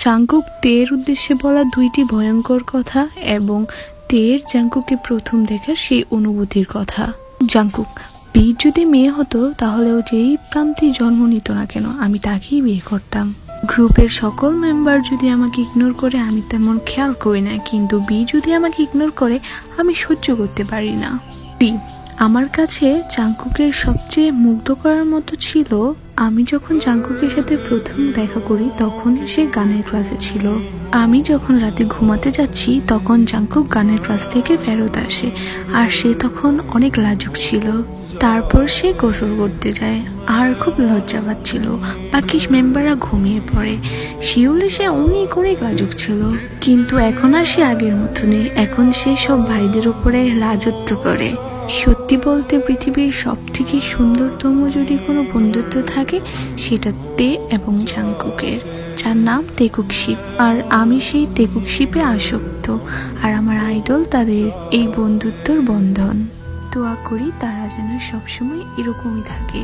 Jungkook তের উদ্দেশ্যে বলা দুইটি ভয়ঙ্কর কথা এবং তের জাংকুককে প্রথম দেখার সেই অনুভূতির কথা। জাংকুক, বি যদি মেয়ে হতো তাহলে ও যেই প্রান্তে জন্ম নিত না কেন আমি তাকেই বিয়ে করতাম। গ্রুপের সকল মেম্বার যদি আমাকে ইগনোর করে আমি তেমন খেয়াল করি না, কিন্তু বি যদি আমাকে ইগনোর করে আমি সহ্য করতে পারি না। বি, আমার কাছে জাংকুকের সবচেয়ে মুগ্ধ করার মতো ছিল আমি যখন জাংকুকের সাথে প্রথম দেখা করি তখন সে গানের ক্লাসে ছিল। আমি যখন রাতে ঘুমাতে যাচ্ছি তখন জাংকুক গানের ক্লাস থেকে ফেরত আসে আর সে তখন অনেক লাজুক ছিল। তারপর সে গোসল করতে যায় আর খুব লজ্জা পাচ্ছিল। বাকি মেম্বাররা ঘুমিয়ে পড়ে। শিউলে সে অনেক অনেক লাজুক ছিল, কিন্তু এখন আর সে আগের মতো নেই। এখন সে সব ভাইদের উপরে রাজত্ব করে। সত্যি বলতে পৃথিবীর সব থেকে সুন্দরতম যদি কোনো বন্ধুত্ব থাকে সেটা তে এবং জাংকুকের, যার নাম তেকুক শিপ। আর আমি সেই তেকুক শিপে আসক্ত, আর আমার আইডল তাদের এই বন্ধুত্বর বন্ধন। দোয়া করি তারা যেন সবসময় এরকমই থাকে।